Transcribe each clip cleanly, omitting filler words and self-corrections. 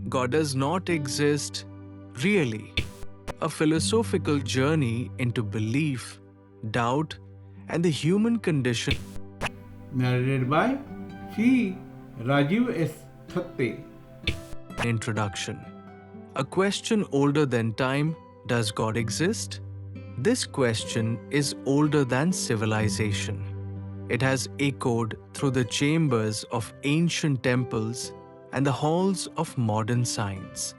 God does not exist, really. A philosophical journey into belief, doubt, and the human condition. Narrated by Shri, Rajeev S. Thatte. Introduction. A question older than time: does God exist? This question is older than civilization. It has echoed through the chambers of ancient temples and the halls of modern science.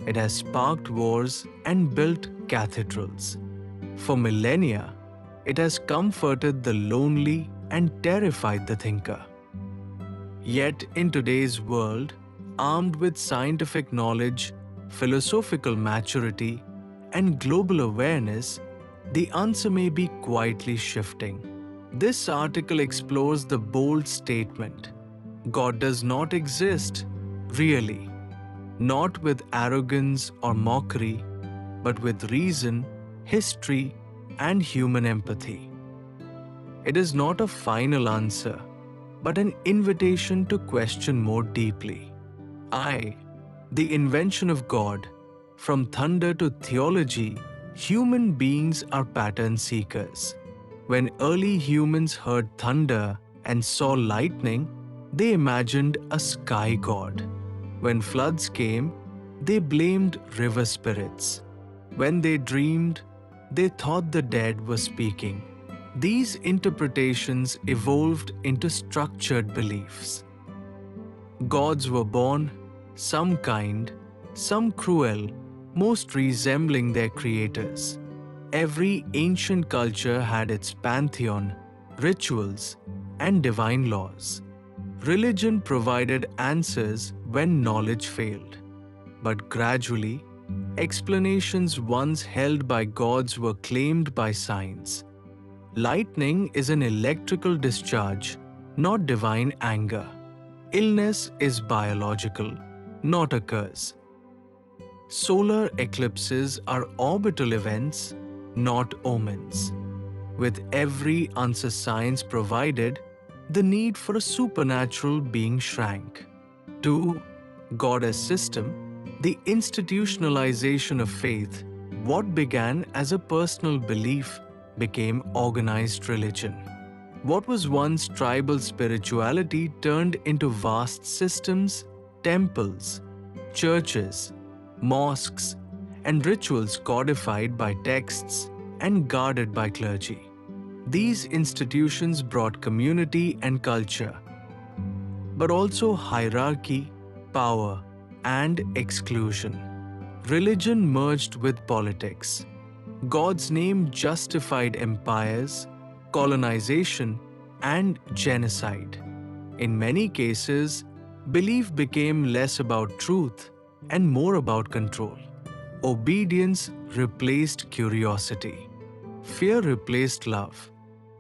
It has sparked wars and built cathedrals. For millennia, it has comforted the lonely and terrified the thinker. Yet, in today's world, armed with scientific knowledge, philosophical maturity, and global awareness, the answer may be quietly shifting. This article explores the bold statement: God does not exist, really. Not with arrogance or mockery, but with reason, history, and human empathy. It is not a final answer, but an invitation to question more deeply. The invention of God. From thunder to theology, human beings are pattern seekers. When early humans heard thunder and saw lightning, they imagined a sky god. When floods came, they blamed river spirits. When they dreamed, they thought the dead were speaking. These interpretations evolved into structured beliefs. Gods were born, some kind, some cruel, most resembling their creators. Every ancient culture had its pantheon, rituals, and divine laws. Religion provided answers when knowledge failed. But gradually, explanations once held by gods were claimed by science. Lightning is an electrical discharge, not divine anger. Illness is biological, not a curse. Solar eclipses are orbital events, not omens. With every answer science provided, the need for a supernatural being shrank. 2. God as system, the institutionalization of faith. What began as a personal belief became organized religion. What was once tribal spirituality turned into vast systems, temples, churches, mosques, and rituals codified by texts and guarded by clergy. These institutions brought community and culture, but also hierarchy, power, and exclusion. Religion merged with politics. God's name justified empires, colonization, and genocide. In many cases, belief became less about truth and more about control. Obedience replaced curiosity. Fear replaced love.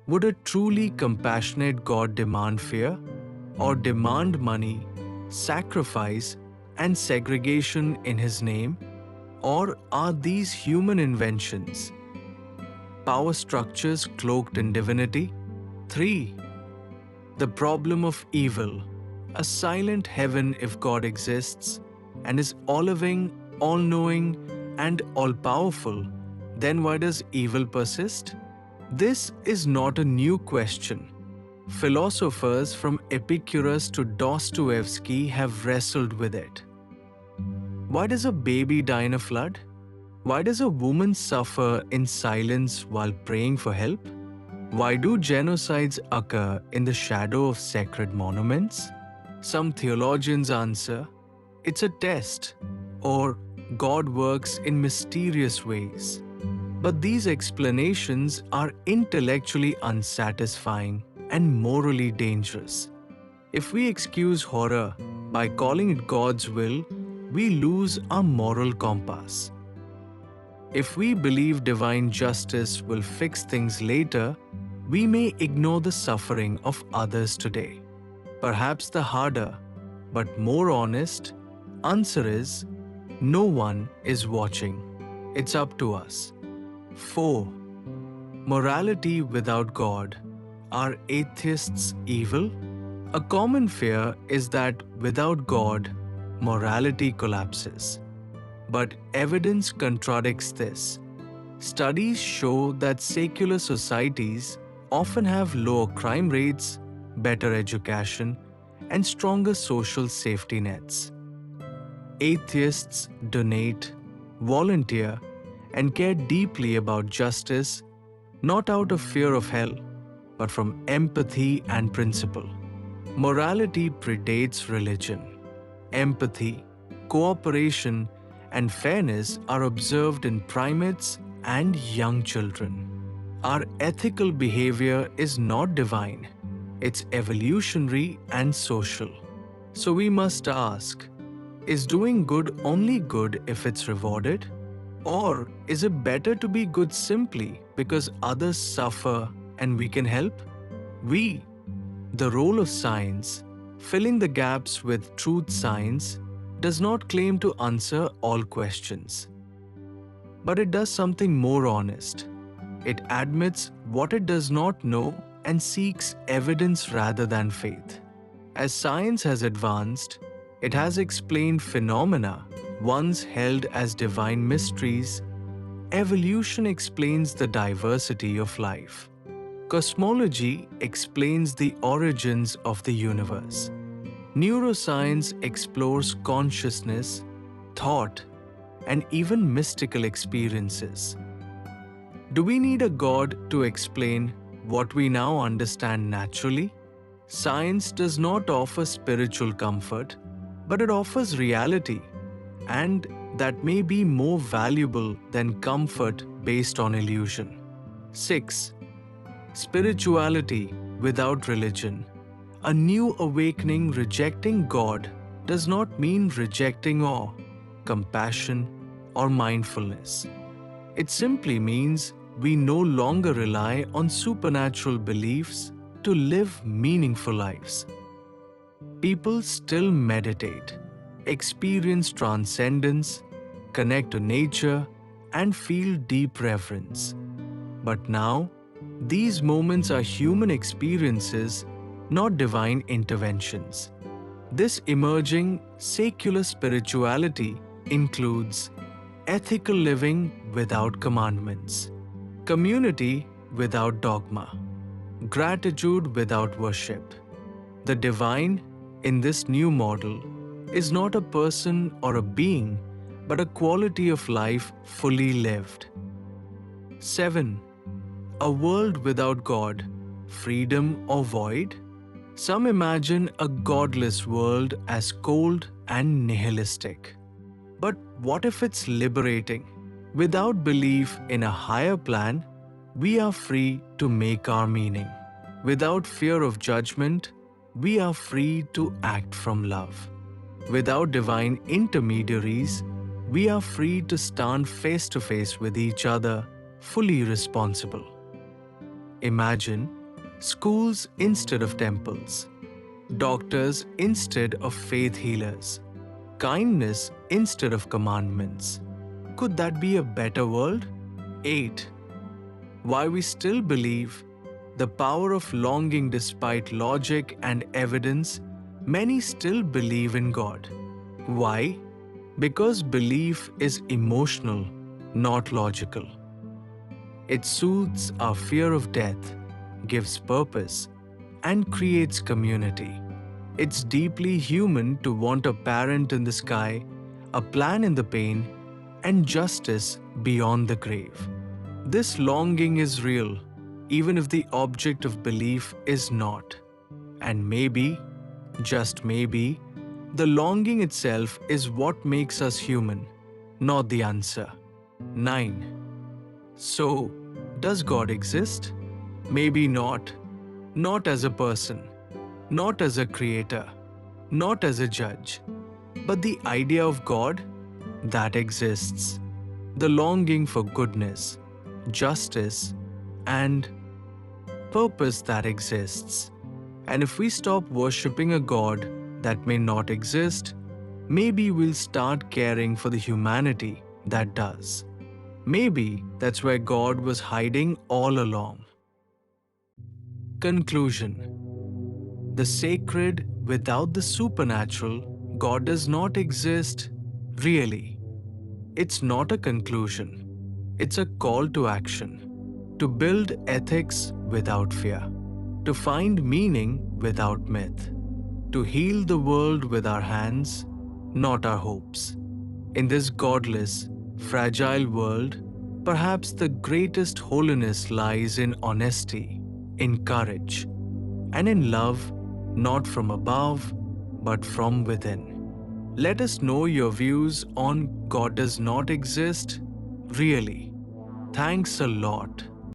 Would a truly compassionate God demand fear, or demand money, sacrifice, and segregation in His name? Or are these human inventions? Power structures cloaked in divinity? 3. The problem of evil. A silent heaven if God exists and is all-loving, all-knowing, and all-powerful, then why does evil persist? This is not a new question. Philosophers from Epicurus to Dostoevsky have wrestled with it. Why does a baby die in a flood? Why does a woman suffer in silence while praying for help? Why do genocides occur in the shadow of sacred monuments? Some theologians answer, it's a test, or God works in mysterious ways. But these explanations are intellectually unsatisfying and morally dangerous. If we excuse horror by calling it God's will, we lose our moral compass. If we believe divine justice will fix things later, we may ignore the suffering of others today. Perhaps the harder, but more honest, answer is, no one is watching. It's up to us. 4. Morality without God. Are atheists evil? A common fear is that without God, morality collapses. But evidence contradicts this. Studies show that secular societies often have lower crime rates, better education, and stronger social safety nets. Atheists donate, volunteer, and care deeply about justice, not out of fear of hell, but from empathy and principle. Morality predates religion. Empathy, cooperation, and fairness are observed in primates and young children. Our ethical behavior is not divine, it's evolutionary and social. So we must ask, is doing good only good if it's rewarded? Or is it better to be good simply because others suffer and we can help? We, the role of science, filling the gaps with truth science, does not claim to answer all questions. But it does something more honest. It admits what it does not know and seeks evidence rather than faith. As science has advanced, it has explained phenomena once held as divine mysteries. Evolution explains the diversity of life. Cosmology explains the origins of the universe. Neuroscience explores consciousness, thought, and even mystical experiences. Do we need a God to explain what we now understand naturally? Science does not offer spiritual comfort, but it offers reality, and that may be more valuable than comfort based on illusion. 6. Spirituality without religion. A new awakening rejecting God does not mean rejecting awe, compassion, or mindfulness. It simply means we no longer rely on supernatural beliefs to live meaningful lives. People still meditate, experience transcendence, connect to nature, and feel deep reverence. But now, these moments are human experiences, not divine interventions. This emerging secular spirituality includes ethical living without commandments, community without dogma, gratitude without worship. The divine, in this new model, is not a person or a being, but a quality of life fully lived. 7. A world without God, freedom or void? Some imagine a godless world as cold and nihilistic. But what if it's liberating? Without belief in a higher plan, we are free to make our meaning. Without fear of judgment, we are free to act from love. Without divine intermediaries, we are free to stand face to face with each other, fully responsible. Imagine schools instead of temples, doctors instead of faith healers, kindness instead of commandments. Could that be a better world? 8. Why we still believe the power of longing despite logic and evidence. Many still believe in God. Why? Because belief is emotional, not logical. It soothes our fear of death, gives purpose, and creates community. It's deeply human to want a parent in the sky, a plan in the pain, and justice beyond the grave. This longing is real, even if the object of belief is not. And maybe, just maybe, the longing itself is what makes us human, not the answer. 9. So, does God exist? Maybe not. Not as a person, not as a creator, not as a judge. But the idea of God, that exists. The longing for goodness, justice, and purpose that exists. And if we stop worshipping a God that may not exist, maybe we'll start caring for the humanity that does. Maybe that's where God was hiding all along. Conclusion. The sacred without the supernatural God does not exist, really. It's not a conclusion. It's a call to action. To build ethics without fear. To find meaning without myth. To heal the world with our hands, not our hopes. In this godless, fragile world, perhaps the greatest holiness lies in honesty, in courage, and in love, not from above, but from within. Let us know your views on God does not exist, really. Thanks a lot.